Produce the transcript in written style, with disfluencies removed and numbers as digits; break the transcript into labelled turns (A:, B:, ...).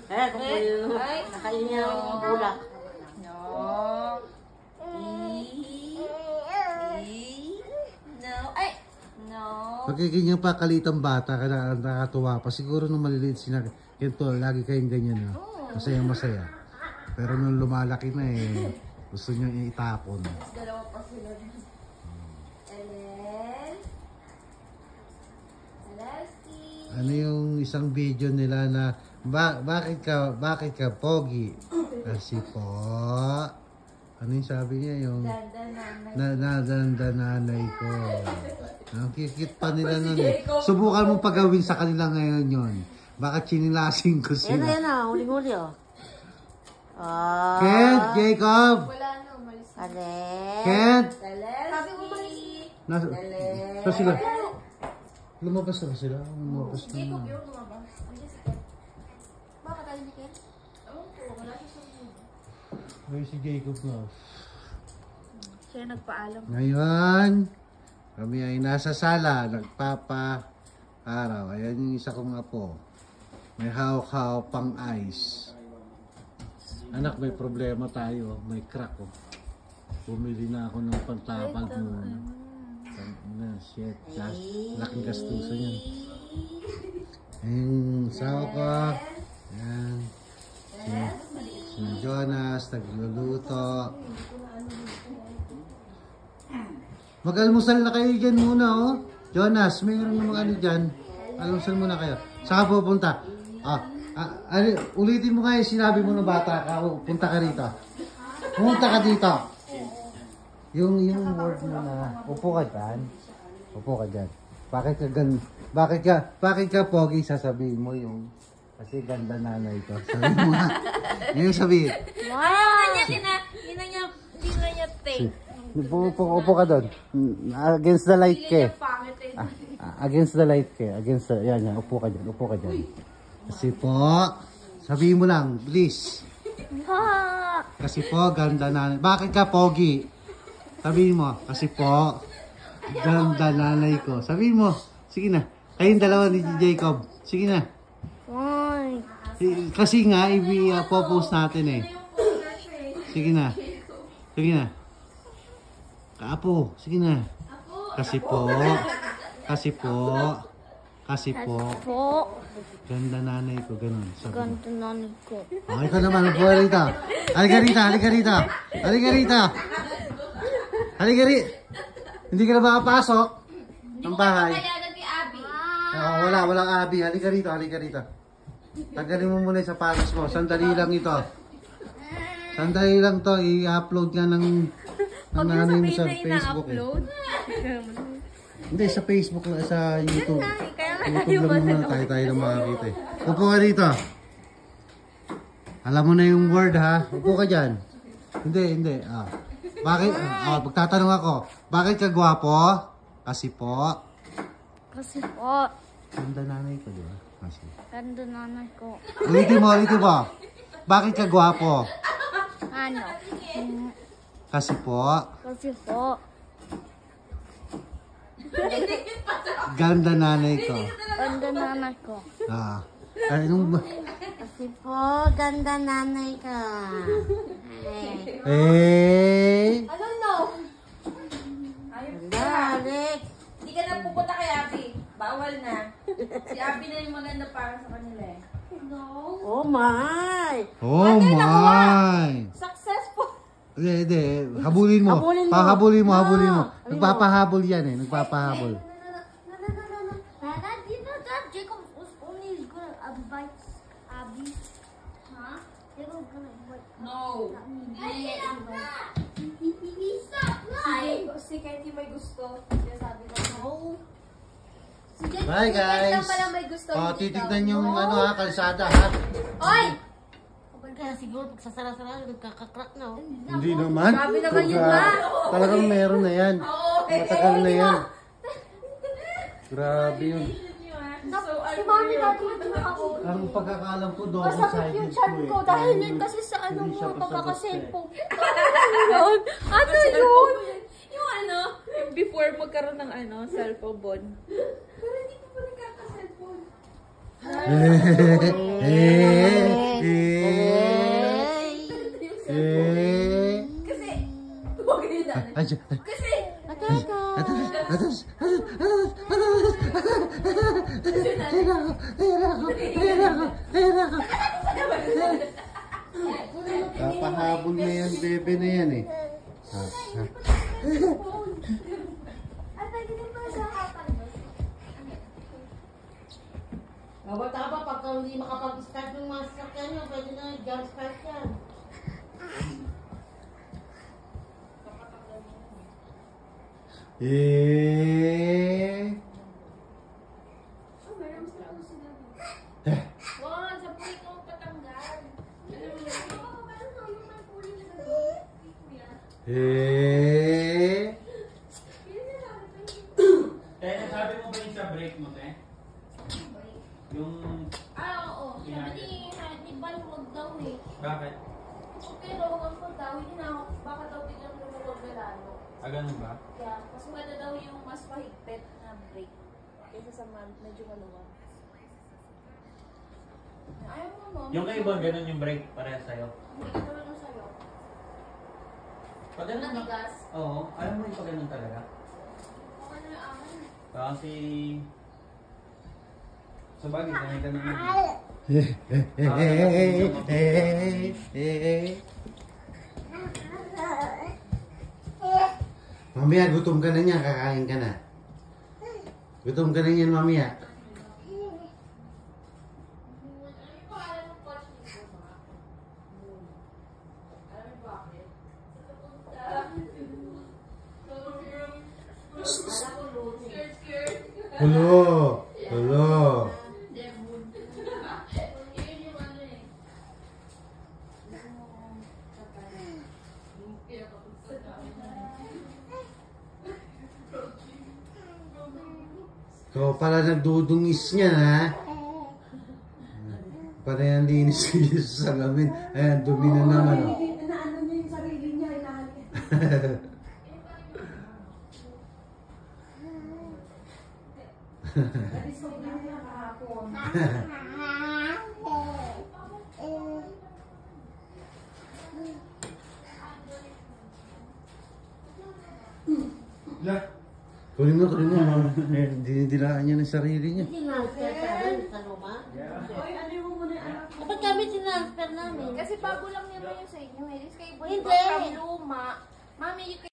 A: Kung nakain niya yung bulak.
B: No. No. Ay! No.
C: Pagkikanyang pa kalitang bata, nakakatuwa pa. Siguro nung maliliit sila, ganito, lagi kayong ganyan na. Masaya-masaya. Pero nung lumalaki na gusto nyo itapon.
B: Dalawa pa sila. Ellen? Aleski?
C: Ano yung isang video nila na, bakit ka pogi? Kasi po, ano yung sabi niya yung, Danda nanay ko. Ang kikit pa nila nun Subukan mong pagawin sa kanila ngayon yon. Baka chinilasing ko sila.
A: Yan na, huling-huli
C: Kent, Jacob!
B: Wala na, umalis.
C: Kent!
B: Sabi umalis.
C: Saan sila? Lumabas na ba sila? Lumabas na.
B: Jacob yung lumabas. Andiyan si Ken. Bakit tayo ni Ken? Wala siya sa video.
C: Ay, si Jacob na.
B: Siya nagpaalam.
C: Ngayon, kami ay nasa sala, nagpapa-araw. Ayan yung isa kong apo. May hawak-hawak pang ice. Anak, may problema tayo. May crack Bumili na ako ng pantapag mo. Shit. Laking gastusan yan. Yung sawa ko. Ayan. Si Jonas, nagluluto. Mag-almusal na kayo dyan muna, Jonas, mayroon namang ano dyan. Almusal muna kayo. Saka pupunta. Ulitin mo nga yung sinabi mo ng bata ka. Punta ka rito. Pumunta ka dito. Yung word mo na, upo ka dyan. Upo ka dyan. Bakit ka pogi, sasabihin mo yung, kasi ganda nanay ko. Sabihin mo nga. Ngayon sabihin.
B: Wow! Hindi na niya take.
C: Upo ka doon. Against the light ke. Against the light ke. Yan. Upo ka dyan. Upo ka dyan. Kasi po, sabihin mo lang, please. Kasi po, ganda nanay. Bakit ka pogi? Sabihin mo, kasi po, ganda nanay ko. Sabihin mo, sige na. Kayong dalawa ni Jacob. Sige na. Kasi nga, i-post natin Sige na. Sige na. Kaapo, sige na. Kasi po. Ganda nanay ko, ganun.
A: Ganda nanay ko.
C: Okay ka naman, upo rito. Halika rito. Hindi ka na makapasok ng bahay. Walang Abi. Halika rito. Tanggalin mo muna sa pares mo. Sandali lang ito. Sandali lang to. I-upload nga ng nanay mo sa Facebook. Hindi, sa Facebook na, sa YouTube. YouTube lang muna tayo lang makakita Upo ka dito. Alam mo na yung word ha. Upo ka dyan. Hindi. Bakit? Pagtatanong ako. Bakit ka gwapo? Kasi po. Ganda nanay ko, di ba? Kasi.
A: Ganda nanay ko.
C: Ulitin mo. Bakit ka gwapo?
A: Ano?
C: Kasi po. Ganda nanay ko.
A: Ganda nanay ko. Kasi po, ganda nanay ko.
B: I don't know.
A: Alex.
B: Hindi ka na pupunta kay Abby. Bawal na. Si Abby na yung maganda para sa kanila No.
A: Oh my.
B: Successful.
C: Hindi. Habulin mo. Habulin mo. Nagpapahabol yan Nagpapahabol.
A: Jacob was only gonna invite Abby. Huh? Jacob's gonna invite.
B: No. Si Katie may gusto. Kaya sabi ko, no.
C: Bye guys.
B: May gusto.
C: Titignan yung kalsada ha.
B: Oy!
A: Kaya siguro pag sasara-sara, nagkakakrak na
C: Hindi naman.
B: Grabe naman yun
C: Talagang meron na yan. Matagal na yan. Grabe yun.
B: Si Mami dati ako.
C: Ang pagkakalam ko doon
B: Masakit yung chan ko dahil yun kasi sa mo, pagkakaselfone. Ano yun? Yung ano, yung before magkaroon ng cellphone. Pero hindi ko pa nagkaka-cellphone. Kasi, huwag kayo na. Kasi,
C: Papahabol na yan, bebe na yan eh.
A: At pwede din pala sa kapal.
D: Bata pa, pagka hindi makapag-start ng mga sasakyan nyo, pwede na jump start yan.
B: wag, sa puwi ko patanggal.
E: Sabi mo ba yung sa break mo, te? Yung...
A: Oo. Sabi ni Bal, huwag daw eh.
E: Bakit?
B: Pero huwag po daw, hindi na ako, baka daw biglang lumuwag na lalo.
E: Ganun ba?
B: Kaya, mas maganda daw yung mas mahigpit na break. Kaysa sa medyo maluwag. Ayaw mo, no?
E: Yung kayo ba ganun yung break pareha sa'yo?
B: Hindi ko lang sa'yo.
E: Pag ganun na...
B: Matigas.
E: Oo, alam mo yung pag ganun talaga.
B: Okay na yung akin.
E: Kasi... Sa bagay, sanay ka naman.
C: Mamaya, gutom ka na niya, kakain ka na. Gutom ka na niyan, mamaya. Hello! Hello! Ikaw pala nagdudungis niya, ha? Para yan linis niya sa salamin. Ayan, dumi na naman, oh.
D: Inaano niya yung sarili niya, inahalin. Nadisob na niya kahapon.
C: Kunin mo. Dinidilaan niya ng sarili niya.
D: Sinasper ka rin, tanong ba?
A: Dapat kami sinasper namin.
B: Kasi bago lang naman yung sa inyo. Kayo po
A: Hindi.
B: yung luma. Mami, you